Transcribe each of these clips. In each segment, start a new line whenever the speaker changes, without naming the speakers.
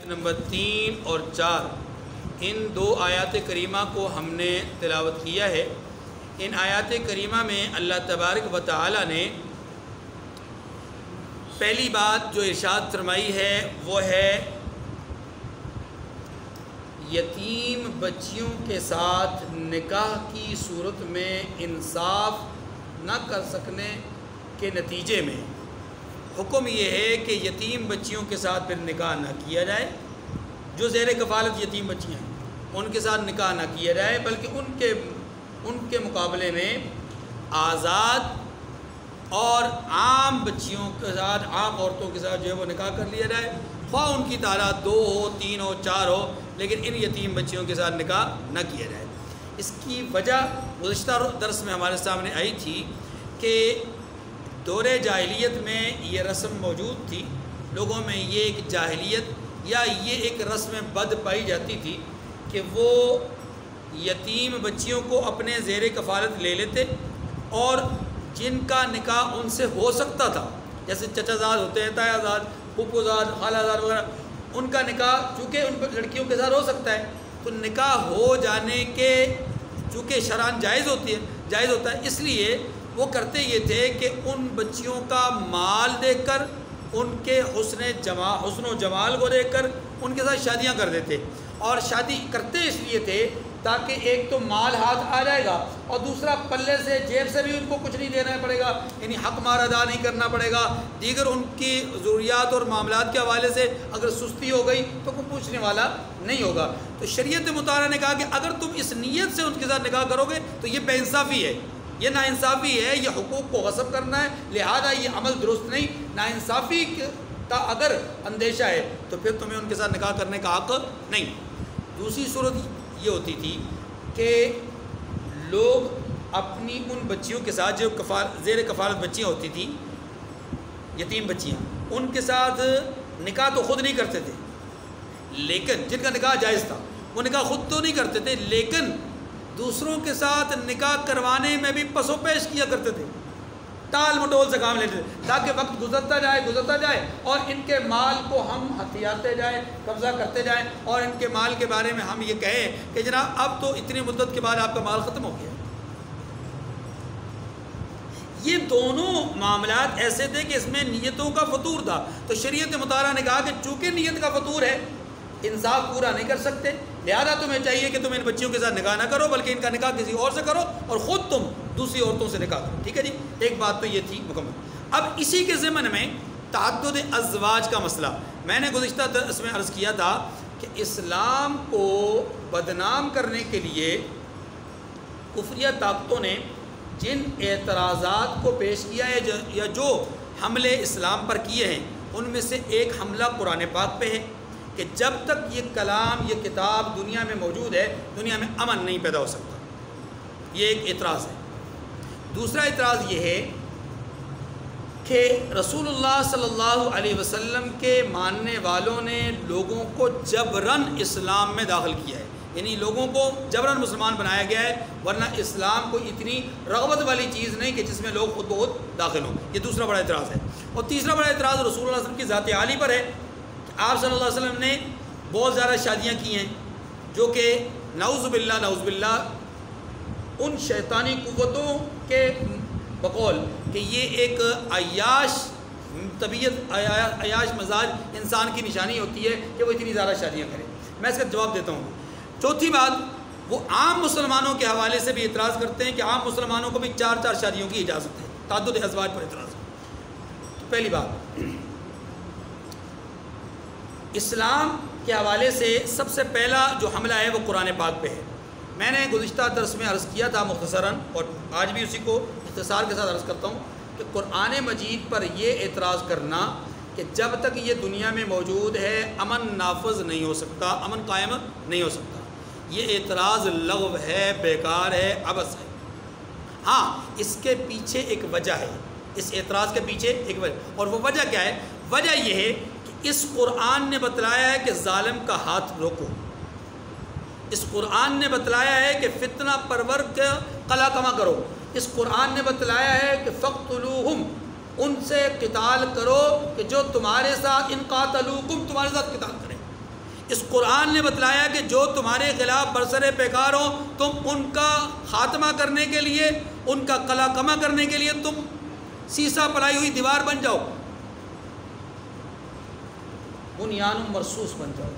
Number 3 اور 4 ان دو آیات کریمہ کو ہم نے تلاوت کیا ہے۔ ان آیات کریمہ میں اللہ تبارک و تعالی نے پہلی بات جو ارشاد فرمائی ہے وہ ہے یتیم بچیوں کے ساتھ نکاح کی صورت میں انصاف نہ کر سکنے کے نتیجے میں حکم یہ ہے کہ یتیم بچیوں کے ساتھ پھر نکاح نہ کیا جائے۔ جو زیر کفالت یتیم بچیاں ہیں ان کے ساتھ نکاح نہ کیا جائے، بلکہ ان کے مقابلے میں آزاد اور عام بچیوں کے ساتھ، عام عورتوں کے ساتھ جو ہے وہ نکاح کر لیا جائے، خواہ ان کی تعداد 2 ہو، 3 ہو، 4 ہو، لیکن ان یتیم بچیوں کے ساتھ نکاح نہ کیا جائے۔ اس کی وجہ گزشتہ درس میں ہمارے سامنے آئی تھی کہ دور جاہلیت میں یہ رسم موجود تھی، لوگوں میں یہ ایک جاہلیت یا یہ ایک رسم بد پائی جاتی تھی کہ وہ یتیم بچیوں کو اپنے زیر کفالت لے لیتے اور جن کا نکاح ان سے ہو سکتا تھا، جیسے چچا زاد ہوتے ہیں، تایا زاد، پھوپھو زاد، خالہ زاد وغیرہ، ان کا نکاح چونکہ ان لڑکیوں کے ساتھ ہو سکتا ہے تو نکاح ہو جانے کے چونکہ شرعاً جائز ہوتا ہے، اس لیے وہ کرتے یہ تھے کہ ان بچیوں کا مال دیکھ کر، ان کے حسن و جمال کو دیکھ کر ان کے ساتھ شادیاں کر دیتے، اور شادی کرتے اس لیے تھے تاکہ ایک تو مال ہاتھ آ جائے گا اور دوسرا پلے سے جیب سے بھی ان کو کچھ نہیں دینا پڑے گا، یعنی حق مار ادا نہیں کرنا پڑے گا، دیگر ان کی ضروریات اور معاملات کے حوالے سے اگر سستی ہو گئی تو کوئی پوچھنے والا نہیں ہوگا۔ تو شریعت مطالعہ نے کہا کہ اگر تم اس نیت سے ان کے ساتھ نکاح کرو گے تو یہ بے انصافی ہے، یہ ناانصافی ہے، یہ حقوق کو غصب کرنا ہے، لہذا یہ عمل درست نہیں۔ ناانصافی کا اگر اندیشہ ہے تو پھر تمہیں ان کے ساتھ نکاح کرنے کا حق نہیں۔ دوسری صورت یہ ہوتی تھی کہ لوگ اپنی ان بچیوں کے ساتھ جو زیر کفالت بچیاں ہوتی تھیں، یتیم بچیاں، ان کے ساتھ نکاح تو خود نہیں کرتے تھے، لیکن جن کا نکاح جائز تھا وہ نکاح خود تو نہیں کرتے تھے، لیکن دوسروں کے ساتھ نکاح کروانے میں بھی پس و پیش کیا کرتے تھے، ٹال مٹول سے کام لیتے تھے تاکہ وقت گزرتا جائے اور ان کے مال کو ہم ہتھیاتے جائیں، قبضہ کرتے جائیں، اور ان کے مال کے بارے میں ہم یہ کہیں کہ جناب اب تو اتنی مدت کے بعد آپ کا مال ختم ہو گیا۔ یہ دونوں معاملات ایسے تھے کہ اس میں نیتوں کا فطور تھا، تو شریعت مطالعہ نے کہا کہ چونکہ نیت کا فطور ہے، انصاف پورا نہیں کر سکتے، لہذا تمہیں چاہیے کہ تم ان بچیوں کے ساتھ نکاح نہ کرو بلکہ ان کا نکاح کسی اور سے کرو اور خود تم دوسری عورتوں سے نکاح کرو۔ ٹھیک ہے جی، ایک بات تو یہ تھی مکمل۔ اب اسی کے ضمن میں تعدد ازواج کا مسئلہ میں نے گزشتہ درس میں عرض کیا تھا کہ اسلام کو بدنام کرنے کے لیے کفریہ طاقتوں نے جن اعتراضات کو پیش کیا ہے یا جو حملے اسلام پر کیے ہیں، ان میں سے ایک حملہ قرآن پاک پہ ہے کہ جب تک یہ کلام، یہ کتاب دنیا میں موجود ہے، دنیا میں امن نہیں پیدا ہو سکتا، یہ ایک اعتراض ہے۔ دوسرا اعتراض یہ ہے کہ رسول اللہ صلی اللہ علیہ وسلم کے ماننے والوں نے لوگوں کو جبراً اسلام میں داخل کیا ہے، یعنی لوگوں کو جبراً مسلمان بنایا گیا ہے، ورنہ اسلام کوئی اتنی رغبت والی چیز نہیں کہ جس میں لوگ خود بخود داخل ہوں۔ یہ دوسرا بڑا اعتراض ہے۔ اور تیسرا بڑا اعتراض رسول اللہ علیہ وسلم کی ذات عالی پر ہے۔ آپ صلی اللہ علیہ وسلم نے بہت زیادہ شادیاں کی ہیں جو کہ نعوذ باللہ ان شیطانی قوتوں کے بقول کہ یہ ایک عیاش طبیعت، عیاش مزاج انسان کی نشانی ہوتی ہے کہ وہ اتنی زیادہ شادیاں کرے۔ میں اس کا جواب دیتا ہوں۔ چوتھی بات، وہ عام مسلمانوں کے حوالے سے بھی اعتراض کرتے ہیں کہ عام مسلمانوں کو بھی 4 شادیوں کی اجازت ہے، تعدد ازواج پر اعتراض ہے۔ تو پہلی بات، اسلام کے حوالے سے سب سے پہلا جو حملہ ہے وہ قرآن پاک پہ ہے۔ میں نے گزشتہ درس میں عرض کیا تھا مختصراً، اور آج بھی اسی کو اختصار کے ساتھ عرض کرتا ہوں کہ قرآن مجید پر یہ اعتراض کرنا کہ جب تک یہ دنیا میں موجود ہے امن نافذ نہیں ہو سکتا، امن قائم نہیں ہو سکتا، یہ اعتراض لغو ہے، بیکار ہے، عبث ہے۔ ہاں، اس کے پیچھے ایک وجہ ہے، اس اعتراض کے پیچھے ایک وجہ، اور وہ وجہ کیا ہے؟ وجہ یہ ہے کہ اس قرآن نے بتلایا ہے کہ ظالم کا ہاتھ روکو، اس قرآن نے بتلایا ہے کہ فتنہ پرور کا قلع کما کرو، اس قرآن نے بتلایا ہے کہ فقتلوہم، ان سے قتال کرو کہ جو تمہارے ساتھ ان قاتلوکم، تمہارے ساتھ قتال کریں۔ اس قرآن نے بتلایا کہ جو تمہارے خلاف برسر پیکار ہوں تم ان کا خاتمہ کرنے کے لیے، ان کا قلع کما کرنے کے لیے تم سیسا پلائی ہوئی دیوار بن جاؤ، بنیان مرصوص بن جاؤ،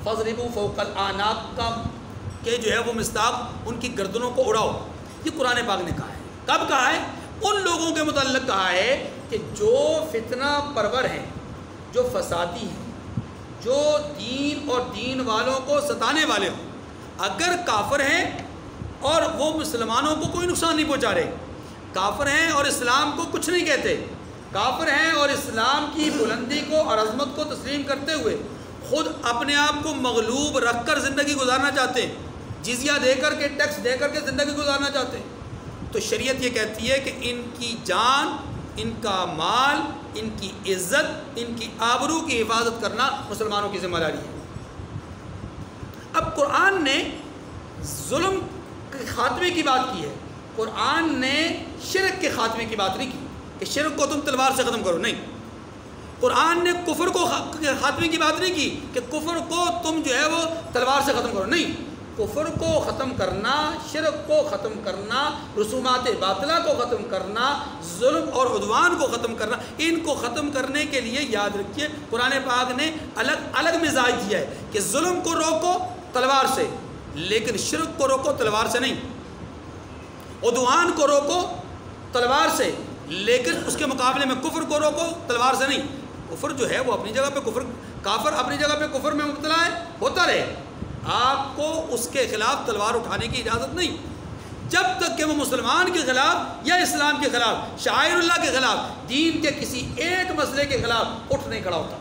فضربوا فوق الاعناق کا کہ جو ہے وہ مصداق ان کی گردنوں کو اڑاؤ۔ یہ قرآن پاک نے کہا ہے۔ کب کہا ہے؟ ان لوگوں کے متعلق کہا ہے کہ جو فتنہ پرور ہیں، جو فسادی ہیں، جو دین اور دین والوں کو ستانے والے ہوں، اگر کافر ہیں اور وہ مسلمانوں کو کوئی نقصان نہیں پہنچا رہے، کافر ہیں اور اسلام کو کچھ نہیں کہتے، کافر ہیں اور اسلام کی بلندی کو اور عظمت کو تسلیم کرتے ہوئے خود اپنے آپ کو مغلوب رکھ کر زندگی گزارنا چاہتے ہیں، جزیہ دے کر کے، ٹیکس دے کر کے زندگی گزارنا چاہتے ہیں، تو شریعت یہ کہتی ہے کہ ان کی جان، ان کا مال، ان کی عزت، ان کی آبرو کی حفاظت کرنا مسلمانوں کی ذمہ داری ہے۔ اب قرآن نے ظلم کے خاتمے کی بات کی ہے، قرآن نے شرک کے خاتمے کی بات نہیں کی کہ شرک کو تم تلوار سے ختم کرو، نہیں۔ قرآن نے کفر کو خاتمے کی بات نہیں کی کہ کفر کو تم جو ہے وہ تلوار سے ختم کرو، نہیں۔ کفر کو ختم کرنا، شرک کو ختم کرنا، رسومات باطلہ کو ختم کرنا، ظلم اور عدوان کو ختم کرنا، ان کو ختم کرنے کے لیے یاد رکھیے قرآن پاک نے الگ الگ مزاج دیا ہے کہ ظلم کو روکو تلوار سے، لیکن شرک کو روکو تلوار سے نہیں، عدوان کو روکو تلوار سے، لیکن اس کے مقابلے میں کفر کو روکو تلوار سے نہیں۔ کفر جو ہے وہ اپنی جگہ پہ کفر، کافر اپنی جگہ پہ کفر میں مبتلا ہے، ہوتا رہے، آپ کو اس کے خلاف تلوار اٹھانے کی اجازت نہیں جب تک کہ وہ مسلمان کے خلاف یا اسلام کے خلاف، شعائر اللہ کے خلاف، دین کے کسی ایک مسئلے کے خلاف اٹھ نہیں کھڑا ہوتا،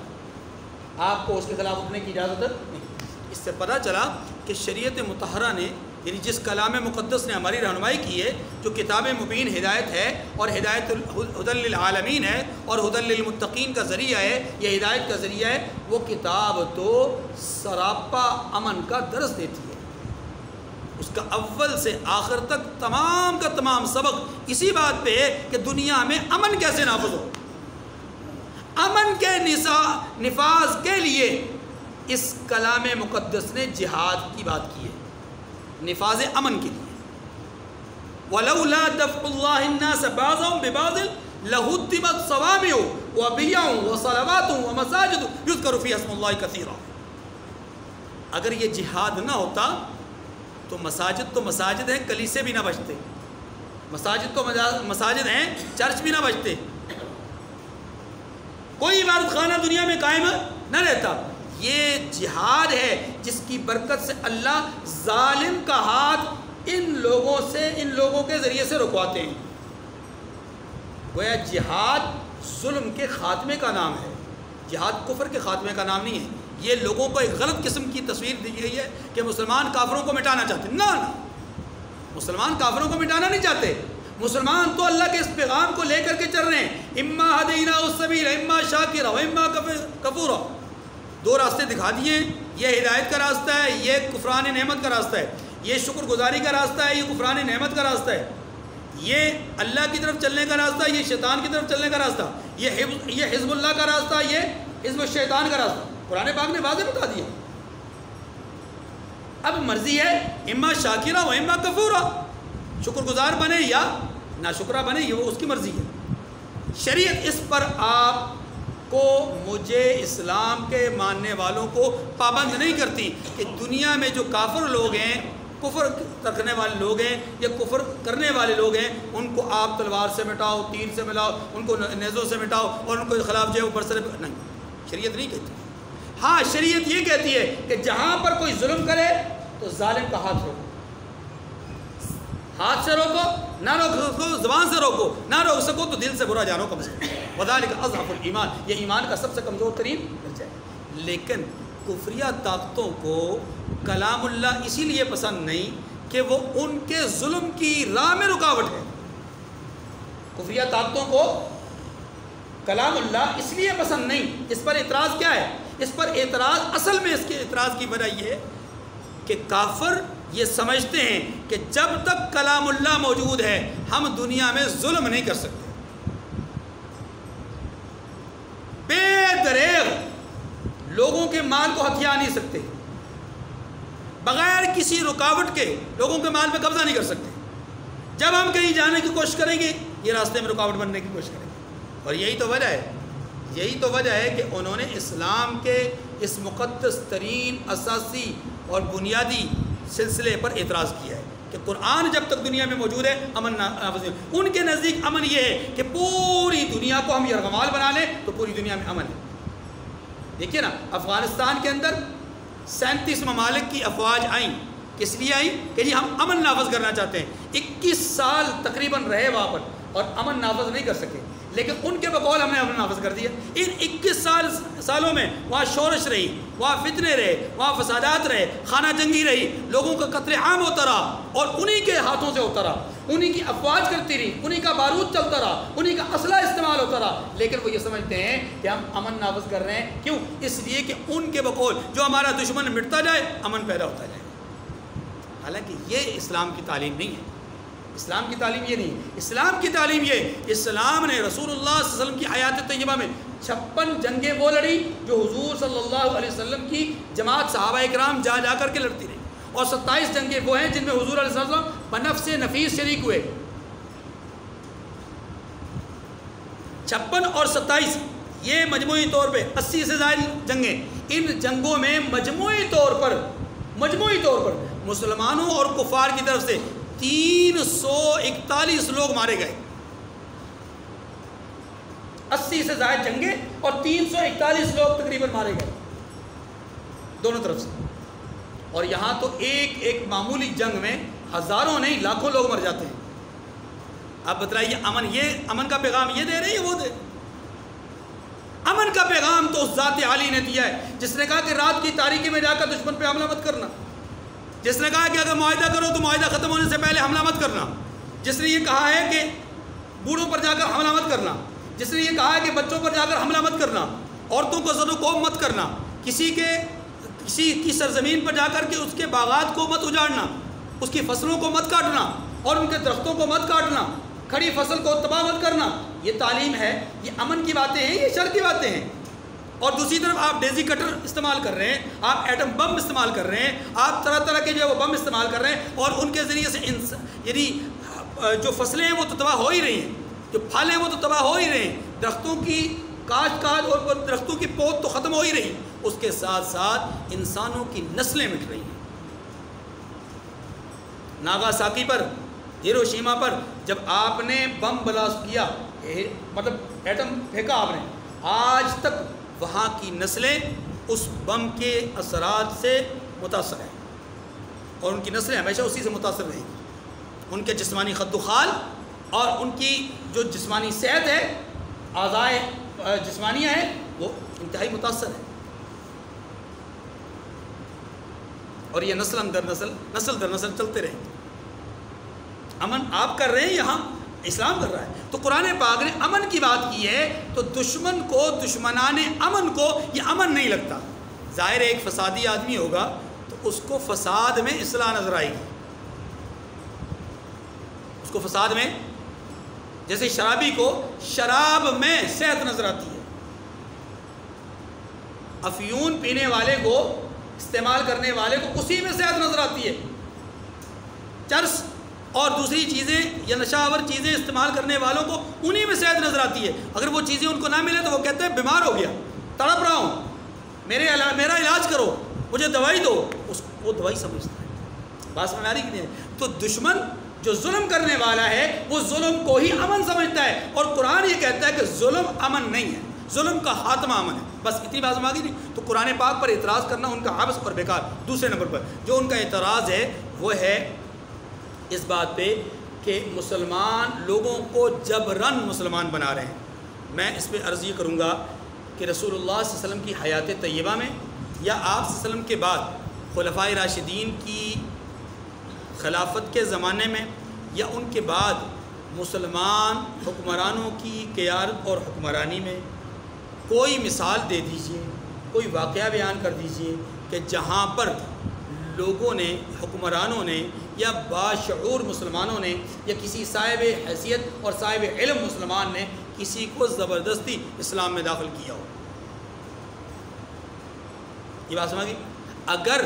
آپ کو اس کے خلاف اٹھنے کی اجازت نہیں۔ اس سے پتہ چلا کہ شریعت مطہرہ نے، یعنی جس کلام مقدس نے ہماری رہنمائی کی ہے، جو کتاب مبین ہدایت ہے اور ہدایت ہدی للعالمین ہے اور ہدی للمتقین کا ذریعہ ہے، یہ ہدایت کا ذریعہ ہے، وہ کتاب تو سراپا امن کا درس دیتی ہے۔ اس کا اول سے آخر تک تمام کا تمام سبق اسی بات پہ ہے کہ دنیا میں امن کیسے نافذ ہو۔ امن کے نفاذ کے لیے اس کلام مقدس نے جہاد کی بات کی ہے، نفاذ امن کے لیے۔ وَلَوْلَا دَفْعُ اللَّهِ النَّاسَ بَعْضَهُمْ بِبَعْضٍ لَهُدِّمَتْ صَوَامِعُ وَبِيَعٌ وَصَلَوَاتٌ وَمَسَاجِدُ يُذْكَرُ فِيهَا اسْمُ اللَّهِ كَثِيرًا۔ اگر یہ جہاد نہ ہوتا تو مساجد ہیں، کلیسے بھی نہ بچتے، مساجد تو مساجد ہیں، چرچ بھی نہ بچتے، کوئی عبادت خانہ دنیا میں قائم نہ رہتا۔ یہ جہاد ہے جس کی برکت سے اللہ ظالم کا ہاتھ ان لوگوں کے ذریعے سے رکواتے ہیں۔ گویا جہاد ظلم کے خاتمے کا نام ہے، جہاد کفر کے خاتمے کا نام نہیں ہے۔ یہ لوگوں کو ایک غلط قسم کی تصویر دی گئی ہے کہ مسلمان کافروں کو مٹانا چاہتے ہیں، نہ، مسلمان کافروں کو مٹانا نہیں چاہتے، مسلمان تو اللہ کے اس پیغام کو لے کر کے چل رہے ہیں، اما ہدیناہ السبیل اما شاکرا و اما کفورا، دو راستے دکھا دیے، یہ ہدایت کا راستہ ہے، یہ کفران نعمت کا راستہ ہے، یہ شکر گزاری کا راستہ ہے، یہ کفران نعمت کا راستہ ہے، یہ اللہ کی طرف چلنے کا راستہ، یہ شیطان کی طرف چلنے کا راستہ، یہ حزب اللہ کا راستہ، یہ حزب الشیطان کا راستہ، قرآن پاک نے واضح بتا دیا۔ اب مرضی ہے اما شاکرہ و اما کفورا، شکر گزار بنے یا ناشکرہ بنے، یہ وہ اس کی مرضی ہے۔ شریعت اس پر آپ کو، مجھے، اسلام کے ماننے والوں کو پابند نہیں کرتی کہ دنیا میں جو کافر لوگ ہیں، کفر رکھنے والے لوگ ہیں یا کفر کرنے والے لوگ ہیں، ان کو آپ تلوار سے مٹاؤ، تیر سے ملاؤ، ان کو نیزوں سے مٹاؤ اور ان کو خلاف جو ہے وہ برسر نہیں، شریعت نہیں کہتی۔ ہاں شریعت یہ کہتی ہے کہ جہاں پر کوئی ظلم کرے تو ظالم کا ہاتھ روکو، ہاتھ سے روکو، نہ روک سکو زبان سے روکو، نہ روک سکو تو دل سے برا جانو کم سے کم، وذالک اضعف الایمان، یہ ایمان کا سب سے کمزور ترین درجہ ہے۔ لیکن کفریہ طاقتوں کو کلام اللہ اسی لیے پسند نہیں کہ وہ ان کے ظلم کی راہ میں رکاوٹ ہے۔ کفریہ طاقتوں کو کلام اللہ اس لیے پسند نہیں، اس پر اعتراض کیا ہے؟ اس پر اعتراض، اصل میں اس کے اعتراض کی وجہ یہ ہے کہ کافر یہ سمجھتے ہیں کہ جب تک کلام اللہ موجود ہے ہم دنیا میں ظلم نہیں کر سکتے۔ بے دریغ لوگوں کے مال کو ہتھیا نہیں سکتے، بغیر کسی رکاوٹ کے لوگوں کے مال پہ قبضہ نہیں کر سکتے۔ جب ہم کہیں جانے کی کوشش کریں گے یہ راستے میں رکاوٹ بننے کی کوشش کریں گے، اور یہی تو وجہ ہے کہ انہوں نے اسلام کے اس مقدس ترین اساسی اور بنیادی سلسلے پر اعتراض کیا ہے کہ قرآن جب تک دنیا میں موجود ہے امن نافذ ہے۔ ان کے نزدیک امن یہ ہے کہ پوری دنیا کو ہم یرغمال بنا لیں تو پوری دنیا میں امن ہے۔ دیکھیے نا، افغانستان کے اندر 37 ممالک کی افواج آئیں، کس لیے آئیں؟ کہ جی ہم امن نافذ کرنا چاہتے ہیں۔ 21 سال تقریباً رہے وہاں پر اور امن نافذ نہیں کر سکے، لیکن ان کے بقول ہم نے امن نافذ کر دیا۔ ان 21 سالوں میں وہاں شورش رہی، وہاں فتنے رہے، وہاں فسادات رہے، خانہ جنگی رہی، لوگوں کا قتل عام ہوتا رہا اور انہی کے ہاتھوں سے ہوتا رہا، انہی کی افواج کرتی رہی، انہی کا بارود چلتا رہا، انہی کا اسلحہ استعمال ہوتا رہا، لیکن وہ یہ سمجھتے ہیں کہ ہم امن نافذ کر رہے ہیں۔ کیوں؟ اس لیے کہ ان کے بقول جو ہمارا دشمن مٹتا جائے امن پیدا ہوتا جائے۔ حالانکہ یہ اسلام کی تعلیم نہیں ہے، اسلام کی تعلیم یہ نہیں ہے۔ اسلام کی تعلیم یہ، اسلام نے رسول اللہ صلی اللہ علیہ وسلم کی حیات طیبہ میں 56 جنگیں وہ لڑی جو حضور صلی اللہ علیہ وسلم کی جماعت صحابہ کرام جا کر کے لڑتی رہی، اور 27 جنگیں وہ ہیں جن میں حضور علیہ السلام بنفس نفیس شریک ہوئے۔ 56 اور 27 یہ مجموعی طور پہ 80 سے زائد جنگیں۔ ان جنگوں میں مجموعی طور پر مسلمانوں اور کفار کی طرف سے 341 لوگ مارے گئے۔ 80 سے زائد جنگیں اور 341 لوگ تقریباً مارے گئے دونوں طرف سے۔ اور یہاں تو ایک معمولی جنگ میں ہزاروں نہیں لاکھوں لوگ مر جاتے ہیں۔ آپ بتائیے امن کا پیغام یہ دے رہے ہیں، وہ دے امن کا پیغام تو اس ذات عالی نے دیا ہے جس نے کہا کہ رات کی تاریکی میں جا کر دشمن پہ حملہ مت کرنا، جس نے کہا کہ اگر معاہدہ کرو تو معاہدہ ختم ہونے سے پہلے حملہ مت کرنا، جس نے یہ کہا ہے کہ بوڑھوں پر جا کر حملہ مت کرنا، جس نے یہ کہا ہے کہ بچوں پر جا کر حملہ مت کرنا، عورتوں کو زد و کوم مت کرنا، کسی کی سرزمین پر جا کر کے اس کے باغات کو مت اجاڑنا، اس کی فصلوں کو مت کاٹنا اور ان کے درختوں کو مت کاٹنا، کھڑی فصل کو تباہ مت کرنا۔ یہ تعلیم ہے، یہ امن کی باتیں ہیں، یہ شر کی باتیں ہیں۔ اور دوسری طرف آپ ڈیزی کٹر استعمال کر رہے ہیں، آپ ایٹم بم استعمال کر رہے ہیں، آپ طرح طرح کے جو ہے وہ بم استعمال کر رہے ہیں، اور ان کے ذریعے سے یعنی جو فصلیں ہیں وہ تو تباہ ہو ہی رہی ہیں، جو پھل ہیں وہ تو تباہ ہو ہی رہے ہیں، درختوں کی کاشت اور درختوں کی پود تو ختم ہو ہی رہی، اس کے ساتھ ساتھ انسانوں کی نسلیں مٹ رہی ہیں۔ ناگاساکی پر، ہیروشیما پر جب آپ نے بم بلاسٹ کیا، مطلب ایٹم پھینکا آپ نے، آج تک وہاں کی نسلیں اس بم کے اثرات سے متاثر ہیں، اور ان کی نسلیں ہمیشہ اسی سے متاثر رہیں گی۔ ان کے جسمانی خد و خال اور ان کی جو جسمانی صحت ہے، اعضائے جسمانیہ ہیں، وہ انتہائی متاثر ہے، اور یہ نسل در نسل چلتے رہیں گے۔ امن آپ کر رہے ہیں، یہاں اسلام کر رہا ہے۔ تو قرآن پاک نے امن کی بات کی ہے تو دشمن کو، دشمنان امن کو یہ امن نہیں لگتا۔ ظاہر ایک فسادی آدمی ہوگا تو اس کو فساد میں اصلاح نظر آئے گی، اس کو فساد میں، جیسے شرابی کو شراب میں صحت نظر آتی ہے، افیون پینے والے کو، استعمال کرنے والے کو اسی میں صحت نظر آتی ہے۔ چرس اور دوسری چیزیں یا نشہ آور چیزیں استعمال کرنے والوں کو انہی میں صحت نظر آتی ہے۔ اگر وہ چیزیں ان کو نہ ملے تو وہ کہتے ہیں بیمار ہو گیا، تڑپ رہا ہوں، میرا علاج کرو، مجھے دوائی دو، وہ دوائی سمجھتا ہے۔ بات سمجھ آ رہی کہ نہیں؟ تو دشمن جو ظلم کرنے والا ہے وہ ظلم کو ہی امن سمجھتا ہے، اور قرآن یہ کہتا ہے کہ ظلم امن نہیں ہے، ظلم کا خاتمہ امن ہے۔ بس اتنی بات سمجھ آ گئی نہیں؟ تو قرآن پاک پر اعتراض کرنا ان کا عبث اور بیکار۔ دوسرے نمبر پر جو ان کا اعتراض ہے وہ ہے اس بات پہ کہ مسلمان لوگوں کو جبراً مسلمان بنا رہے ہیں۔ میں اس پہ عرض یہ کروں گا کہ رسول اللہ صلی اللہ علیہ وسلم کی حیات طیبہ میں یا آپ صلی اللہ علیہ وسلم کے بعد خلفائے راشدین کی خلافت کے زمانے میں یا ان کے بعد مسلمان حکمرانوں کی قیادت اور حکمرانی میں کوئی مثال دے دیجئے، کوئی واقعہ بیان کر دیجئے کہ جہاں پر لوگوں نے، حکمرانوں نے یا باشعور مسلمانوں نے یا کسی صاحب حیثیت اور صاحب علم مسلمان نے کسی کو زبردستی اسلام میں داخل کیا ہو۔ یہ بات سمجھ گئی؟ اگر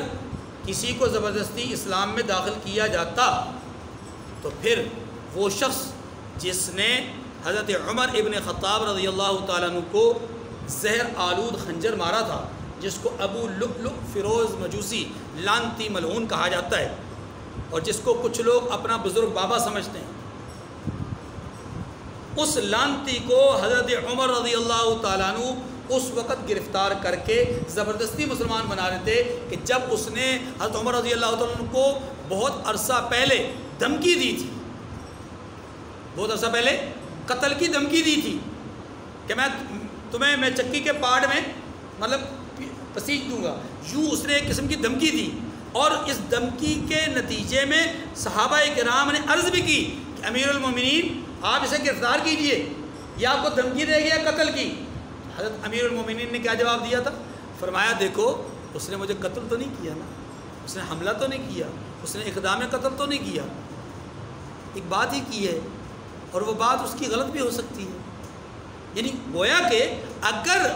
کسی کو زبردستی اسلام میں داخل کیا جاتا تو پھر وہ شخص جس نے حضرت عمر ابن خطاب رضی اللہ تعالیٰ عنہ کو زہر آلود خنجر مارا تھا، جس کو ابو لؤلؤ فیروز مجوسی لعنتی ملعون کہا جاتا ہے، اور جس کو کچھ لوگ اپنا بزرگ بابا سمجھتے ہیں، اس لعنتی کو حضرت عمر رضی اللہ تعالیٰ عنہ اس وقت گرفتار کر کے زبردستی مسلمان بنا رہے تھے کہ جب اس نے حضرت عمر رضی اللہ تعالیٰ عنہ کو بہت عرصہ پہلے دھمکی دی تھی، بہت عرصہ پہلے قتل کی دھمکی دی تھی کہ میں چکی کے پاڑ میں مطلب پسیج دوں گا، یوں اس نے ایک قسم کی دھمکی دی، اور اس دھمکی کے نتیجے میں صحابہ کرام نے عرض بھی کی کہ امیر المومنین آپ اسے گرفتار کیجئے، یہ آپ کو دھمکی دے گیا قتل کی۔ حضرت امیر المومنین نے کیا جواب دیا تھا؟ فرمایا دیکھو اس نے مجھے قتل تو نہیں کیا نا، اس نے حملہ تو نہیں کیا، اس نے اقدام قتل تو نہیں کیا، ایک بات ہی کی ہے، اور وہ بات اس کی غلط بھی ہو سکتی ہے۔ یعنی گویا کہ اگر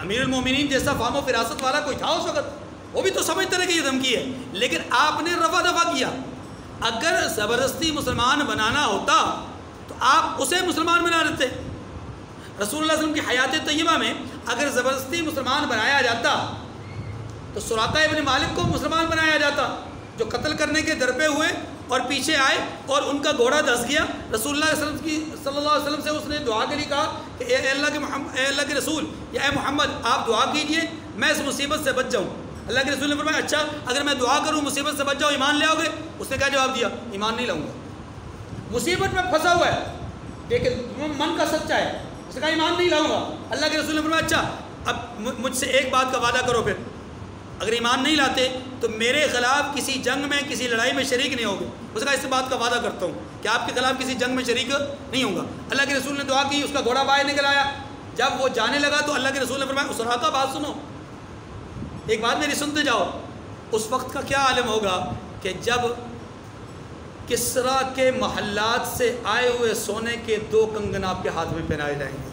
امیر المومنین جیسا فہم و فراست والا کوئی تھا اس وقت، وہ بھی تو سمجھتے رہے کہ یہ دھمکی ہے، لیکن آپ نے رفع دفع کیا۔ اگر زبردستی مسلمان بنانا ہوتا تو آپ اسے مسلمان بنا دیتے۔ رسول اللہ صلی اللہ علیہ وسلم کی حیات طیبہ میں اگر زبردستی مسلمان بنایا جاتا تو سراقہ ابن مالک کو مسلمان بنایا جاتا، جو قتل کرنے کے در پہ ہوئے اور پیچھے آئے اور ان کا گھوڑا دھس گیا۔ رسول اللہ صلی اللہ علیہ وسلم سے اس نے دعا کے لیے کہا کہ اے اللہ کے رسول، یا اے محمد آپ دعا کیجئے میں اس مصیبت سے بچ جاؤں۔ اللہ کے رسول نے فرمایا اچھا اگر میں دعا کروں مصیبت سے بچ جاؤ ایمان لے آؤ گے؟ اس نے کیا جواب دیا؟ ایمان نہیں لاؤں گا، مصیبت میں پھنسا ہوا ہے، لیکن من کا سچا ہے، اس نے کہا ایمان نہیں لاؤں گا۔ اللہ کے رسول نے فرمایا اچھا اب مجھ سے ایک بات کا وعدہ کرو، پھر اگر ایمان نہیں لاتے تو میرے خلاف کسی جنگ میں کسی لڑائی میں شریک نہیں ہوگے۔ اس کا اس بات کا وعدہ کرتا ہوں کہ آپ کے خلاف کسی جنگ میں شریک نہیں ہوں گا۔ اللہ کے رسول نے دعا کی، اس کا گھوڑا باہر نکل آیا۔ جب وہ جانے لگا تو اللہ کے رسول نے فرمایا سراقہ بات سنو، ایک بات میری سنتے جاؤ۔ اس وقت کا کیا عالم ہوگا کہ جب کسریٰ کے محلات سے آئے ہوئے سونے کے 2 کنگن آپ کے ہاتھ میں پہنائے جائیں گے۔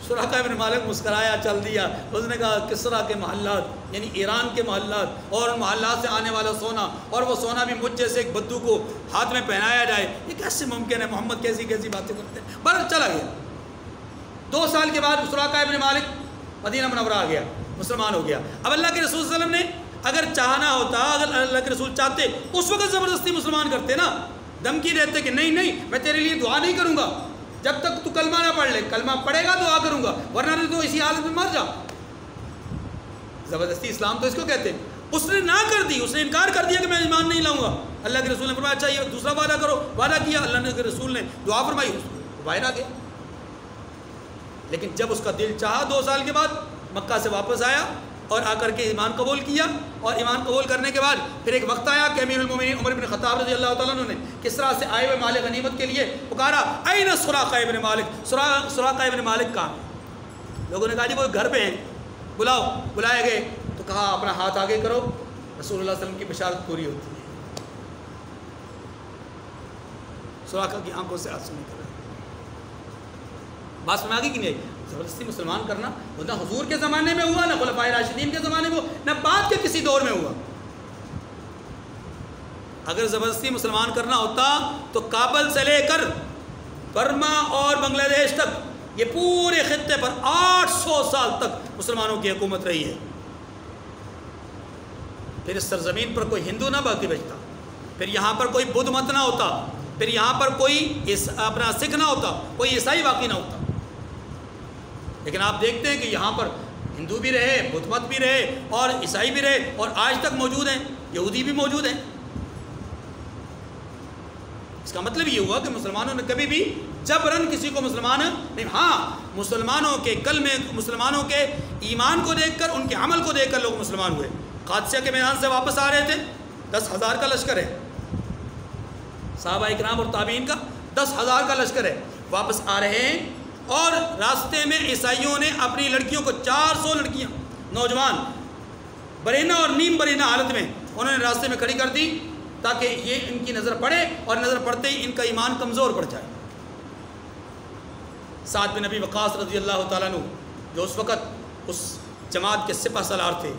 سراقہ ابن مالک مسکرایا، چل دیا۔ اس نے کہا کسریٰ کے محلات یعنی ایران کے محلات اور محلات سے آنے والا سونا، اور وہ سونا بھی مجھ جیسے ایک بدو کو ہاتھ میں پہنایا جائے، یہ کیسے ممکن ہے؟ محمد کیسی باتیں کرتے ہیں۔ بر چلا گیا۔ 2 سال کے بعد سراقہ ابن مالک مدینہ منورہ آ گیا، مسلمان ہو گیا۔ اب اللہ کے رسول صلی اللہ علیہ وسلم نے اگر چاہنا ہوتا، اگر اللہ کے رسول چاہتے، اس وقت زبردستی مسلمان کرتے نا، دھمکی دیتے کہ نہیں میں تیرے لیے دعا نہیں کروں گا جب تک تو کلمہ نہ پڑھ لے، کلمہ پڑھے گا دعا کروں گا، ورنہ تو اسی حالت میں مر جا۔ زبردستی اسلام تو اس کو کہتے ہیں۔ اس نے نہ کر دی، اس نے انکار کر دیا کہ میں ایمان نہیں لاؤں گا۔ اللہ کے رسول نے فرمایا اچھا یہ دوسرا وعدہ کرو، وعدہ کیا، اللہ کے رسول نے دعا فرمائی، باہر آ گیا۔ لیکن جب اس کا دل چاہا 2 سال کے بعد مکہ سے واپس آیا اور آ کر کے ایمان قبول کیا، اور ایمان قبول کرنے کے بعد پھر ایک وقت آیا کہ امیر المومنین عمر بن خطاب رضی اللہ تعالیٰ عنہ نے کسریٰ سے آئے ہوئے مال غنیمت کے لیے پکارا این سراقہ ابن مالک، سراقہ ابن مالک کہاں ہیں؟ لوگوں نے کہا جی وہ گھر پہ ہیں، بلائے گئے تو کہا اپنا ہاتھ آگے کرو، رسول اللہ صلی اللہ علیہ وسلم کی بشارت پوری ہوتی ہے۔ سراقہ کی آنکھوں سے آنسو نکل رہے۔ بات سمجھ آ گئی کہ نہیں؟ زبردستی مسلمان کرنا نہ حضور کے زمانے میں ہوا، نہ خلفائے راشدین کے زمانے میں ہوا، نہ بعد کے کسی دور میں ہوا۔ اگر زبردستی مسلمان کرنا ہوتا تو کابل سے لے کر برما اور بنگلہ دیش تک یہ پورے خطے پر 800 سال تک مسلمانوں کی حکومت رہی ہے۔ پھر اس سرزمین پر کوئی ہندو نہ باقی بچتا، پھر یہاں پر کوئی بدھ مت نہ ہوتا، پھر یہاں پر کوئی اپنا سکھ نہ ہوتا، کوئی عیسائی باقی نہ ہوتا۔ لیکن آپ دیکھتے ہیں کہ یہاں پر ہندو بھی رہے، بدھ مت بھی رہے، اور عیسائی بھی رہے، اور آج تک موجود ہیں، یہودی بھی موجود ہیں۔ اس کا مطلب یہ ہوا کہ مسلمانوں نے کبھی بھی جبراً کسی کو مسلمان نہیں، ہاں مسلمانوں کے کلمے، مسلمانوں کے ایمان کو دیکھ کر، ان کے عمل کو دیکھ کر لوگ مسلمان ہوئے۔ قادسیہ کے میدان سے واپس آ رہے تھے، 10,000 کا لشکر ہے، صحابہ اکرام اور تابعین کا 10,000 کا لشکر ہے، واپس آ رہے ہیں، اور راستے میں عیسائیوں نے اپنی لڑکیوں کو 400 لڑکیاں نوجوان برہنہ اور نیم برہنہ حالت میں انہوں نے راستے میں کھڑی کر دی تاکہ یہ ان کی نظر پڑے، اور نظر پڑتے ہی ان کا ایمان کمزور پڑ جائے۔ سعد بن ابی وقاص رضی اللہ تعالیٰ عنہ جو اس وقت اس جماعت کے سپہ سالار تھے،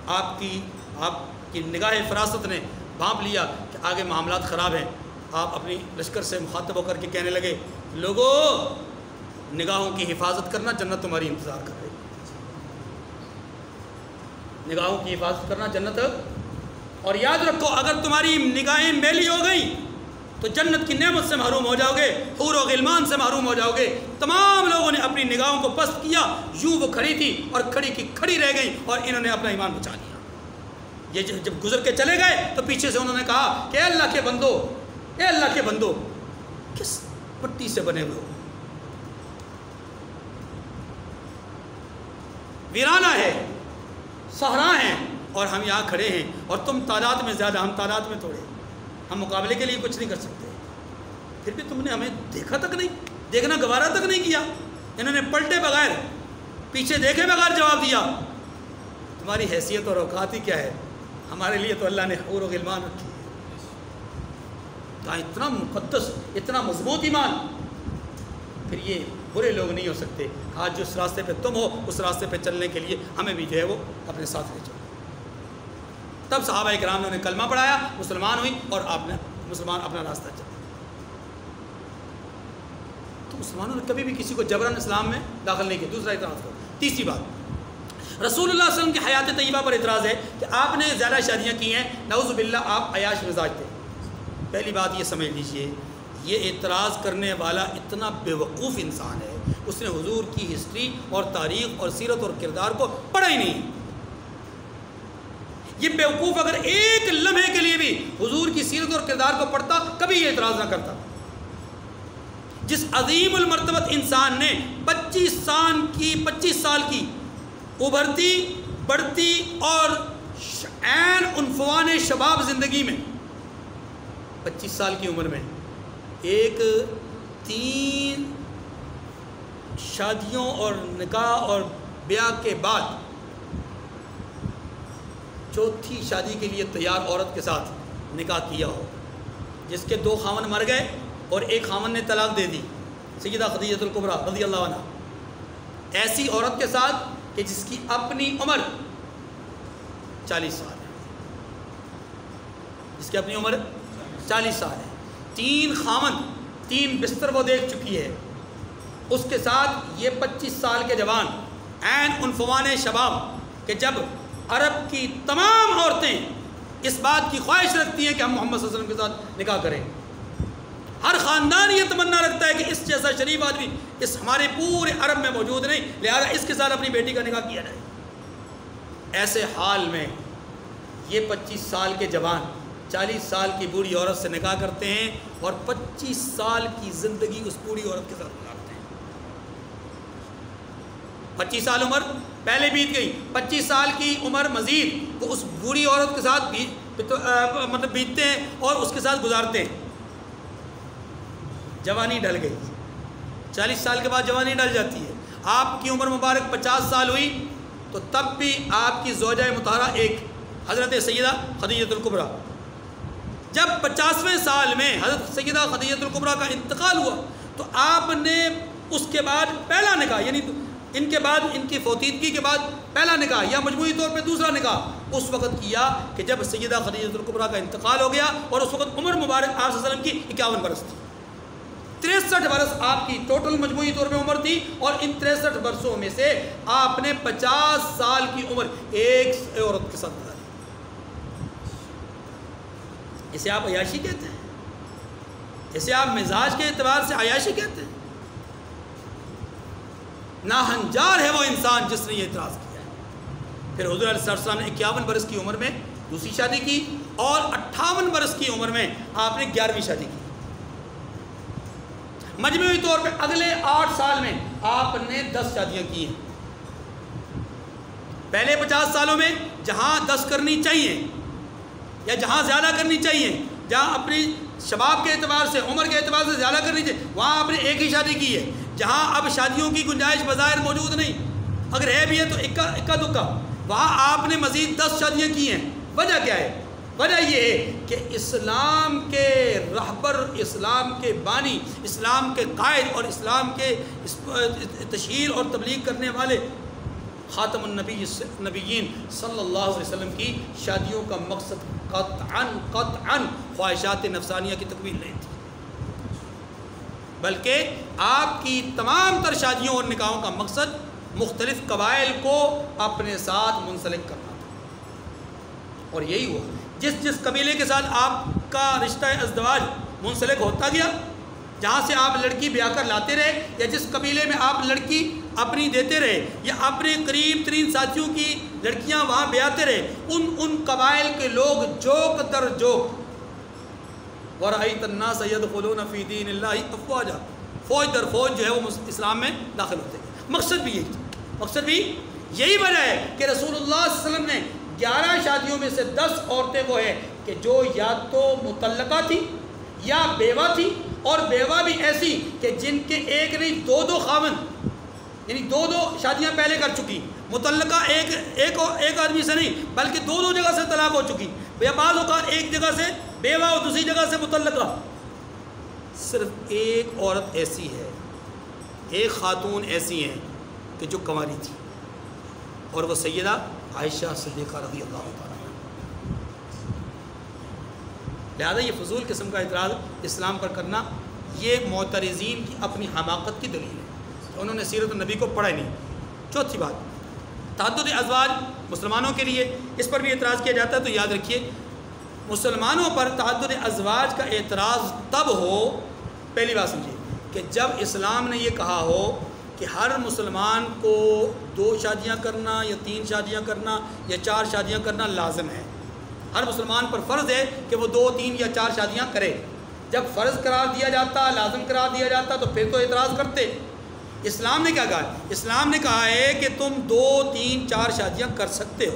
آپ کی نگاہ فراست نے بھانپ لیا کہ آگے معاملات خراب ہیں، آپ اپنی لشکر سے مخاطب ہو کر کے کہنے لگے لوگوں نگاہوں کی حفاظت کرنا، جنت تمہاری انتظار کر رہی، نگاہوں کی حفاظت کرنا جنت، اور یاد رکھو اگر تمہاری نگاہیں میلی ہو گئی تو جنت کی نعمت سے محروم ہو جاؤ گے، حور و غلمان سے محروم ہو جاؤ گے۔ تمام لوگوں نے اپنی نگاہوں کو پست کیا، یوں وہ کھڑی تھی اور کھڑی کی کھڑی رہ گئی، اور انہوں نے اپنا ایمان بچا لیا۔ یہ جب گزر کے چلے گئے تو پیچھے سے انہوں نے کہا کہ اے اللہ کے بندو، اے اللہ کے بندو، کس مٹی سے بنے ہوئے ہو، ویرانہ ہے، صحرا ہیں، اور ہم یہاں کھڑے ہیں، اور تم تعداد میں زیادہ، ہم تعداد میں تھوڑے، ہم مقابلے کے لیے کچھ نہیں کر سکتے، پھر بھی تم نے ہمیں دیکھا تک نہیں، دیکھنا گوارا تک نہیں کیا۔ انہوں نے پلٹے بغیر، پیچھے دیکھے بغیر جواب دیا، تمہاری حیثیت اور اوقات ہی کیا ہے، ہمارے لیے تو اللہ نے حور و غلمان رکھی ہے۔ کہاں اتنا مقدس، اتنا مضبوط ایمان، پھر یہ برے لوگ نہیں ہو سکتے۔ آج جس راستے پہ تم ہو اس راستے پہ چلنے کے لیے ہمیں بھی جو ہے وہ اپنے ساتھ لے چلو۔ تب صحابہ کرام نے انہیں کلمہ پڑھایا، مسلمان ہوئی، اور آپ نے مسلمان اپنا راستہ چلا۔ تو مسلمانوں نے کبھی بھی کسی کو جبراً اسلام میں داخل نہیں کیا۔ دوسرا اعتراض کرو۔ تیسری بات، رسول اللہ صلی اللہ علیہ وسلم کی حیات طیبہ پر اعتراض ہے کہ آپ نے زیادہ شادیاں کی ہیں، نعوذ باللہ آپ عیاش مزاج تھے۔ پہلی بات یہ سمجھ لیجئے، یہ اعتراض کرنے والا اتنا بے وقوف انسان ہے، اس نے حضور کی ہسٹری اور تاریخ اور سیرت اور کردار کو پڑھا ہی نہیں۔ یہ بیوقوف اگر ایک لمحے کے لیے بھی حضور کی سیرت اور کردار کو پڑھتا کبھی یہ اعتراض نہ کرتا۔ جس عظیم المرتبت انسان نے 25 سال کی ابھرتی بڑھتی اور عین عنفوان شباب زندگی میں 25 سال کی عمر میں ایک 3 شادیوں اور نکاح اور بیاہ کے بعد چوتھی شادی کے لیے تیار عورت کے ساتھ نکاح کیا ہو، جس کے 2 خاوند مر گئے اور ایک خاوند نے طلاق دے دی، سیدہ خدیجہ الکبریٰ رضی اللہ عنہ، ایسی عورت کے ساتھ کہ جس کی اپنی عمر 40 سال ہے، جس کی اپنی عمر 40 سال ہے، 3 خاوند 3 بستر وہ دیکھ چکی ہے، اس کے ساتھ یہ 25 سال کے جوان عین عنفوان شباب کہ جب عرب کی تمام عورتیں اس بات کی خواہش رکھتی ہیں کہ ہم محمد صلی اللہ علیہ وسلم کے ساتھ نکاح کریں، ہر خاندان یہ تمنا رکھتا ہے کہ اس جیسا شریف آدمی اس ہمارے پورے عرب میں موجود نہیں، لہذا اس کے ساتھ اپنی بیٹی کا نکاح کیا جائے۔ ایسے حال میں یہ 25 سال کے جوان 40 سال کی بوڑھی عورت سے نکاح کرتے ہیں اور 25 سال کی زندگی اس بوڑھی عورت کے ساتھ گزارتے ہیں۔ 25 سال عمر پہلے بیت گئی، 25 سال کی عمر مزید وہ اس بوڑھی عورت کے ساتھ مطلب بیتتے ہیں اور اس کے ساتھ گزارتے ہیں۔ جوانی ڈل گئی، 40 سال کے بعد جوانی ڈل جاتی ہے، آپ کی عمر مبارک 50 سال ہوئی تو تب بھی آپ کی زوجہ مطہرہ ایک حضرت سیدہ خدیجہ الکبریٰ، جب 50ویں سال میں حضرت سیدہ خدیجہ الکبریٰ کا انتقال ہوا تو آپ نے اس کے بعد پہلا نکاح، یعنی ان کے بعد ان کی فوتیدگی کے بعد پہلا نکاح یا مجموعی طور پہ دوسرا نکاح اس وقت کیا کہ جب سیدہ خدیجہ الکبریٰ کا انتقال ہو گیا، اور اس وقت عمر مبارک آپ صلی اللہ علیہ وسلم کی 51 برس تھی۔ 63 برس آپ کی ٹوٹل مجموعی طور پہ عمر تھی، اور ان 63 برسوں میں سے آپ نے 50 سال کی عمر ایک عورت کے ساتھ گزاری۔ اسے آپ عیاشی کہتے ہیں، اسے آپ مزاج کے اعتبار سے عیاشی کہتے ہیں؟ ناہنجار ہے وہ انسان جس نے یہ اعتراض کیا ہے۔ پھر حضور علیہ السلام نے 51 برس کی عمر میں دوسری شادی کی، اور 58 برس کی عمر میں آپ نے 11ویں شادی کی۔ مجموعی طور پہ اگلے 8 سال میں آپ نے 10 شادیاں کی ہیں۔ پہلے 50 سالوں میں جہاں 10 کرنی چاہیے یا جہاں زیادہ کرنی چاہیے، جہاں اپنی شباب کے اعتبار سے عمر کے اعتبار سے زیادہ کرنی چاہیے، وہاں آپ نے ایک ہی شادی کی ہے۔ جہاں اب شادیوں کی گنجائش بظاہر موجود نہیں، اگر ہے بھی ہے تو اکا دکا، وہاں آپ نے مزید 10 شادیاں کی ہیں۔ وجہ کیا ہے؟ وجہ یہ ہے کہ اسلام کے رہبر، اسلام کے بانی، اسلام کے قائد اور اسلام کے تشہیر اور تبلیغ کرنے والے خاتم النبیین صلی اللہ علیہ وسلم کی شادیوں کا مقصد قطعاً خواہشات نفسانیہ کی تکمیل نہیں تھی، بلکہ آپ کی تمام تر شادیوں اور نکاحوں کا مقصد مختلف قبائل کو اپنے ساتھ منسلک کرنا تھا، اور یہی ہوا۔ جس قبیلے کے ساتھ آپ کا رشتہ ازدواج منسلک ہوتا گیا، جہاں سے آپ لڑکی بیاہ کر لاتے رہے، یا جس قبیلے میں آپ لڑکی اپنی دیتے رہے، یا اپنے قریب ترین ساتھیوں کی لڑکیاں وہاں بیاتے رہے، ان قبائل کے لوگ جوک در جوک وَرَأَيْتَ النَّاسَ يَدْخُلُونَ فِي دِينِ اللَّهِ أَفْوَاجًا، فوج در فوج جو ہے وہ اسلام میں داخل ہوتے ہیں۔ مقصد بھی یہی تھا، مقصد بھی یہی وجہ ہے کہ رسول اللہ صلی اللہ علیہ وسلم نے 11 شادیوں میں سے 10 عورتیں وہ ہیں کہ جو یا تو مطلقہ تھی یا بیوہ تھی، اور بیوہ بھی ایسی کہ جن کے ایک نہیں دو خاوند، یعنی دو شادیاں پہلے کر چکی، مطلقہ ایک آدمی سے نہیں بلکہ دو جگہ سے طلاق ہو چکی، یا بعض اوقات ایک جگہ سے بیوہ اور دوسری جگہ سے مطلقہ۔ صرف ایک عورت ایسی ہے، ایک خاتون ایسی ہیں کہ جو کنواری تھی، اور وہ سیدہ عائشہ صدیقہ رضی اللہ تعالیٰ۔ لہذا یہ فضول قسم کا اعتراض اسلام پر کرنا یہ معترضین کی اپنی حماقت کی دلیل ہے کہ انہوں نے سیرت النبی کو پڑھا نہیں۔ چوتھی بات، تعدد ازواج مسلمانوں کے لیے اس پر بھی اعتراض کیا جاتا ہے، تو یاد رکھیے مسلمانوں پر تعدد ازواج کا اعتراض تب ہو، پہلی بات سمجھیے کہ جب اسلام نے یہ کہا ہو کہ ہر مسلمان کو 2 شادیاں کرنا یا 3 شادیاں کرنا یا 4 شادیاں کرنا لازم ہے، ہر مسلمان پر فرض ہے کہ وہ 2، 3 یا 4 شادیاں کرے۔ جب فرض قرار دیا جاتا، لازم قرار دیا جاتا، تو پھر تو اعتراض کرتے۔ اسلام نے کیا کہا؟ اسلام نے کہا ہے کہ تم 2، 3، 4 شادیاں کر سکتے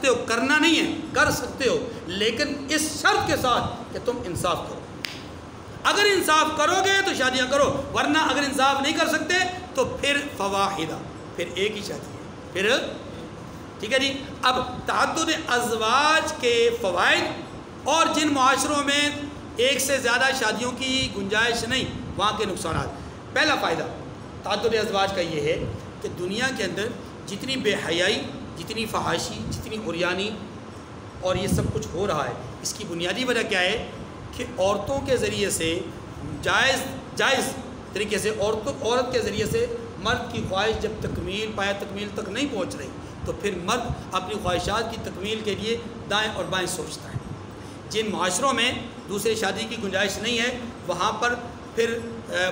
ہو، کرنا نہیں ہے، کر سکتے ہو، لیکن اس شرط کے ساتھ کہ تم انصاف کرو۔ اگر انصاف کرو گے تو شادیاں کرو، ورنہ اگر انصاف نہیں کر سکتے تو پھر فواحدہ، پھر ایک ہی شادی ہے، پھر ٹھیک ہے جی۔ اب تعدد ازواج کے فوائد اور جن معاشروں میں ایک سے زیادہ شادیوں کی گنجائش نہیں، وہاں کے نقصانات۔ پہلا فائدہ تعدد ازواج کا یہ ہے کہ دنیا کے اندر جتنی بے حیائی، جتنی فحاشی، جتنی عریانی اور یہ سب کچھ ہو رہا ہے، اس کی بنیادی وجہ کیا ہے کہ عورتوں کے ذریعے سے جائز طریقے سے عورت کے ذریعے سے مرد کی خواہش جب تکمیل تک نہیں پہنچ رہی، تو پھر مرد اپنی خواہشات کی تکمیل کے لیے دائیں اور بائیں سوچتا ہے۔ جن معاشروں میں دوسرے شادی کی گنجائش نہیں ہے، وہاں پر پھر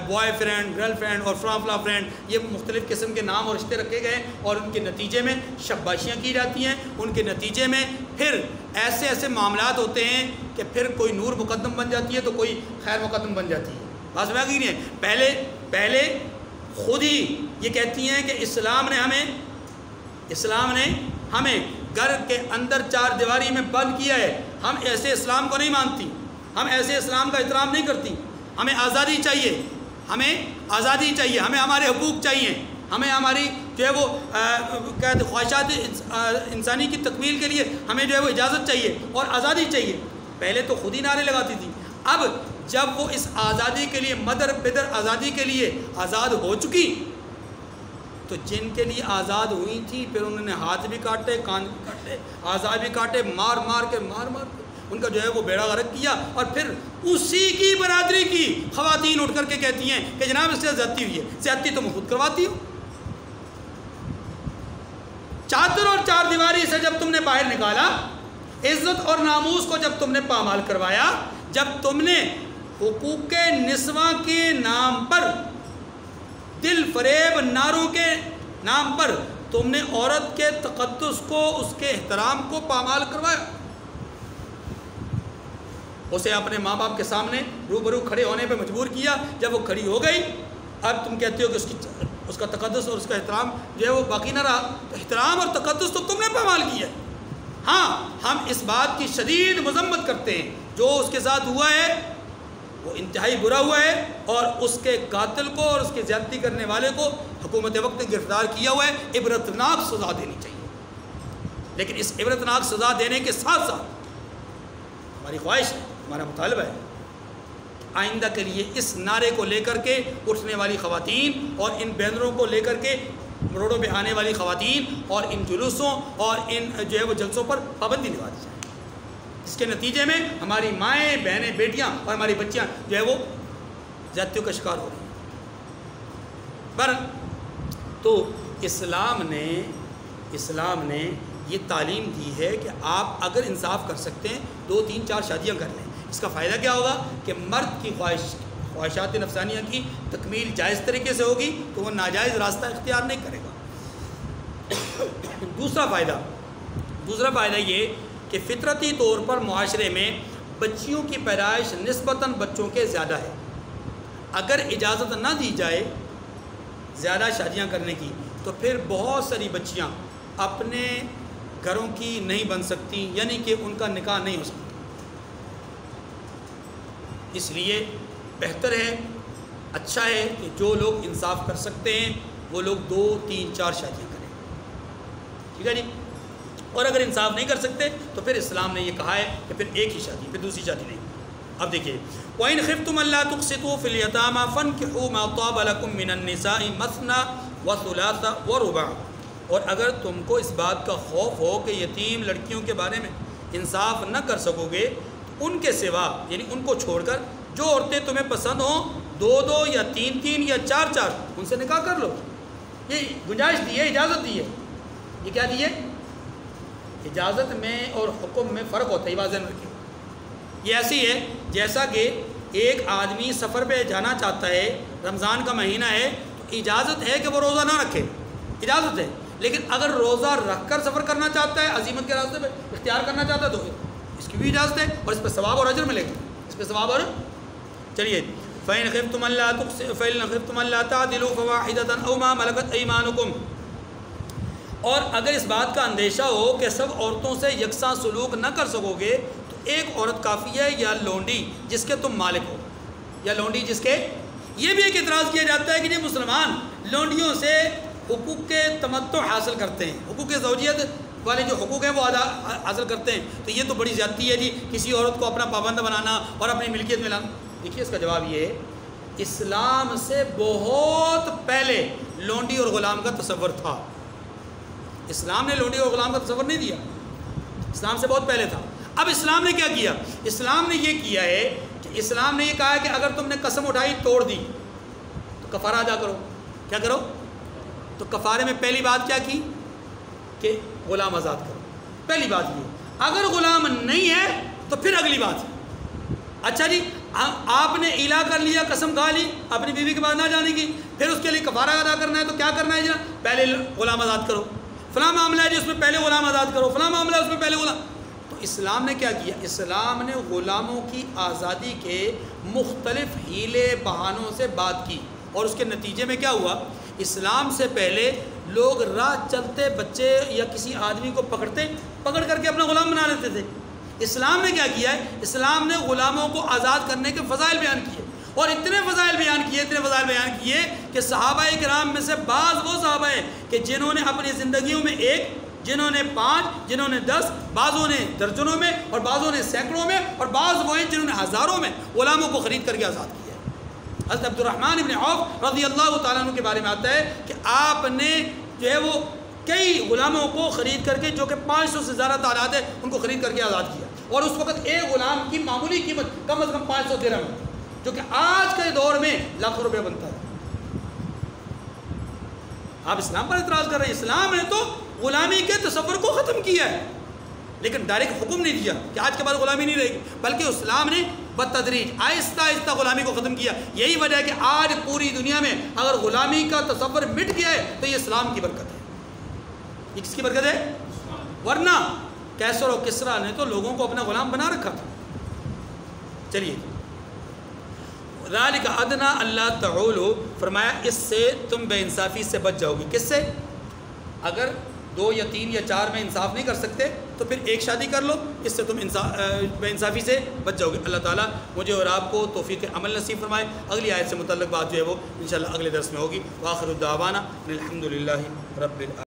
بوائے فرینڈ، گرل فرینڈ اور فلاں فرینڈ، یہ مختلف قسم کے نام اور رشتے رکھے گئے، اور ان کے نتیجے میں شباشیاں کی جاتی ہیں۔ ان کے نتیجے میں پھر ایسے معاملات ہوتے ہیں کہ پھر کوئی نور مقدم بن جاتی ہے تو کوئی خیر مقدم بن جاتی ہے۔ بات سمجھ گئی نہیں؟ پہلے خود ہی یہ کہتی ہیں کہ اسلام نے ہمیں گھر کے اندر 4 دیواری میں بند کیا ہے، ہم ایسے اسلام کو نہیں مانتی، ہم ایسے اسلام کا احترام نہیں کرتی، ہمیں آزادی چاہیے، ہمیں ہمارے حقوق چاہیے، ہمیں ہماری جو ہے وہ خواہشات انسانی کی تکمیل کے لیے ہمیں جو ہے وہ اجازت چاہیے اور آزادی چاہیے۔ پہلے تو خود ہی نعرے لگاتی تھی، اب جب وہ اس آزادی کے لیے مدر بدر آزادی کے لیے آزاد ہو چکی، تو جن کے لیے آزاد ہوئی تھی پھر انہوں نے ہاتھ بھی کاٹے، کان بھی کاٹے، اعضاء بھی کاٹے، مار کے ان کا جو ہے وہ بیڑا غرق کیا، اور پھر اسی کی برادری کی خواتین اٹھ کر کے کہتی ہیں کہ جناب اس سے زیادتی ہوئی ہے، زیادتی تو میں خود کرواتی ہوں۔ چادر اور 4 دیواری سے جب تم نے باہر نکالا، عزت اور ناموس کو جب تم نے پامال کروایا، جب تم نے حقوق نسواں کے نام پر، دل فریب ناروں کے نام پر تم نے عورت کے تقدس کو، اس کے احترام کو پامال کروایا، اسے اپنے ماں باپ کے سامنے روبرو کھڑے ہونے پہ مجبور کیا۔ جب وہ کھڑی ہو گئی، اب تم کہتے ہو کہ اس کا تقدس اور اس کا احترام جو ہے وہ باقی نہ رہا، تو احترام اور تقدس تو تم نے پامال کیا۔ ہاں، ہم اس بات کی شدید مذمت کرتے ہیں، جو اس کے ساتھ ہوا ہے وہ انتہائی برا ہوا ہے، اور اس کے قاتل کو اور اس کے زیادتی کرنے والے کو حکومت وقت نے گرفتار کیا ہوا ہے، عبرتناک سزا دینی چاہیے۔ لیکن اس عبرتناک سزا دینے کے ساتھ ساتھ ہماری خواہش ہے، ہمارا مطالبہ ہے، آئندہ کے لیے اس نعرے کو لے کر کے اٹھنے والی خواتین اور ان بینروں کو لے کر کے روڈوں پہ آنے والی خواتین اور ان جلوسوں اور ان جو ہے وہ جلسوں پر پابندی لگا دی جائے، جس کے نتیجے میں ہماری مائیں، بہنیں، بیٹیاں اور ہماری بچیاں جو ہے وہ زیادتیوں کا شکار ہو رہی ہیں۔ پر تو اسلام نے یہ تعلیم دی ہے کہ آپ اگر انصاف کر سکتے ہیں 2 3 4 شادیاں کر لیں۔ اس کا فائدہ کیا ہوگا کہ مرد کی خواہشات نفسانیہ کی تکمیل جائز طریقے سے ہوگی تو وہ ناجائز راستہ اختیار نہیں کرے گا۔ دوسرا فائدہ یہ کہ فطرتی طور پر معاشرے میں بچیوں کی پیدائش نسبتاً بچوں کے زیادہ ہے۔ اگر اجازت نہ دی جائے زیادہ شادیاں کرنے کی تو پھر بہت ساری بچیاں اپنے گھروں کی نہیں بن سکتی، یعنی کہ ان کا نکاح نہیں ہو سکتا۔ اس لیے بہتر ہے، اچھا ہے کہ جو لوگ انصاف کر سکتے ہیں وہ لوگ 2 3 4 شادیاں کریں، ٹھیک ہے جی۔ اور اگر انصاف نہیں کر سکتے تو پھر اسلام نے یہ کہا ہے کہ پھر ایک ہی شادی، پھر دوسری شادی نہیں۔ اب دیکھیے وَإِنْ خِفْتُمْ أَلَّا تُقْسِطُوا فِي الْيَتَامَىٰ فَانكِحُوا مَا طَابَ لَكُم مِّنَ النِّسَاءِ مَثْنَىٰ وَثُلَاثَ وَرُبَاعَ۔ اور اگر تم کو اس بات کا خوف ہو کہ یتیم لڑکیوں کے بارے میں انصاف نہ کر سکو گے تو ان کے سوا، یعنی ان کو چھوڑ کر جو عورتیں تمہیں پسند ہوں 2 2 یا 3 3 یا 4 4 ان سے نکاح کر لو۔ یہ گنجائش دی ہے، اجازت دی ہے۔ یہ کیا دی ہے؟ اجازت میں اور حکم میں فرق ہوتا ہے، یہ واضح رکھیں۔ یہ ایسی ہے جیسا کہ ایک آدمی سفر پہ جانا چاہتا ہے، رمضان کا مہینہ ہے تو اجازت ہے کہ وہ روزہ نہ رکھے، اجازت ہے، لیکن اگر روزہ رکھ کر سفر کرنا چاہتا ہے، عزیمت کے راستے پہ اختیار کرنا چاہتا ہے تو اس کی بھی اجازت ہے اور اس پہ ثواب اور اجر ملے گا، اس پہ ثواب اور چلیے فَإِنْ خِفْتُمْ أَلَّا تَعْدِلُوا فَوَاحِدَةً أَوْ مَا مَلَكَتْ أَيْمَانُكُمْ۔ اور اگر اس بات کا اندیشہ ہو کہ سب عورتوں سے یکساں سلوک نہ کر سکو گے تو ایک عورت کافی ہے، یا لونڈی جس کے تم مالک ہو، یا لونڈی جس کے، یہ بھی ایک اعتراض کیا جاتا ہے کہ یہ مسلمان لونڈیوں سے حقوق کے تمتع حاصل کرتے ہیں، حقوق زوجیت والے جو حقوق ہیں وہ حاصل کرتے ہیں، تو یہ تو بڑی زیادتی ہے جی، کسی عورت کو اپنا پابند بنانا اور اپنی ملکیت میں لانا۔ دیکھیے اس کا جواب یہ ہے، اسلام سے بہت پہلے لونڈی اور غلام کا تصور تھا۔ اسلام نے لونڈی اور غلام کا تصور نہیں دیا، اسلام سے بہت پہلے تھا۔ اب اسلام نے کیا کیا؟ اسلام نے یہ کیا ہے کہ اسلام نے یہ کہا ہے کہ اگر تم نے قسم اٹھائی توڑ دی تو کفارہ ادا کرو۔ کیا کرو؟ تو کفارے میں پہلی بات کیا کی کہ غلام آزاد کرو، پہلی بات یہ۔ اگر غلام نہیں ہے تو پھر اگلی بات، اچھا جی آپ نے ایلا کر لیا، قسم کھا لی اپنی بیوی کے بعد نہ جانے کی، پھر اس کے لیے کفارہ ادا کرنا ہے تو کیا کرنا ہے جی؟ پہلے غلام آزاد کرو، فلاں معاملہ ہے جی اس میں پہلے غلام آزاد کرو، فلاں معاملہ ہے اس میں پہلے غلام۔ تو اسلام نے کیا کیا؟ اسلام نے غلاموں کی آزادی کے مختلف حیلے بہانوں سے بات کی، اور اس کے نتیجے میں کیا ہوا؟ اسلام سے پہلے لوگ راہ چلتے بچے یا کسی آدمی کو پکڑ کر کے اپنا غلام بنا لیتے تھے۔ اسلام نے کیا کیا ہے؟ اسلام نے غلاموں کو آزاد کرنے کے فضائل بیان کیے، اور اتنے فضائل بیان کیے کہ صحابہ کرام میں سے بعض وہ صحابہ ہیں کہ جنہوں نے اپنی زندگیوں میں 1، جنہوں نے 5، جنہوں نے 10، بعضوں نے درجنوں میں اور بعضوں نے سینکڑوں میں، اور بعض وہ ہیں جنہوں نے ہزاروں میں غلاموں کو خرید کر کے آزاد کیا ہے۔ حضرت عبد الرحمن ابن عوف رضی اللہ تعالیٰ عنہ کے بارے میں آتا ہے کہ آپ نے جو ہے وہ کئی غلاموں کو خرید کر کے، جو کہ 500 سے زیادہ تعداد ہے، ان کو خرید کر کے آزاد کیا، اور اس وقت ایک غلام کی معمولی قیمت کم از کم 500 درہم ہے، جو کہ آج کے دور میں لاکھوں روپے بنتا ہے۔ آپ اسلام پر اعتراض کر رہے ہیں، اسلام نے تو غلامی کے تصور کو ختم کیا ہے، لیکن ڈائریکٹ حکم نہیں دیا کہ آج کے بعد غلامی نہیں رہے گی، بلکہ اسلام نے بتدریج آہستہ آہستہ غلامی کو ختم کیا۔ یہی وجہ ہے کہ آج پوری دنیا میں اگر غلامی کا تصور مٹ گیا ہے تو یہ اسلام کی برکت ہے۔ یہ کس کی برکت ہے؟ ورنہ کیسر و کسرا نے تو لوگوں کو اپنا غلام بنا رکھا تھا۔ چلیے ذالک ادنی الا تعولوا، فرمایا اس سے تم بے انصافی سے بچ جاؤ گی۔ کس سے؟ اگر 2 یا 3 یا 4 میں انصاف نہیں کر سکتے تو پھر ایک شادی کر لو، اس سے تم بے انصافی سے بچ جاؤ گے۔ اللہ تعالیٰ مجھے اور آپ کو توفیق عمل نصیب فرمائے۔ اگلی آیت سے متعلق بات جو ہے وہ انشاءاللہ اگلے درس میں ہوگی۔ وآخر الدعوانا الحمد للہ رب العالمین۔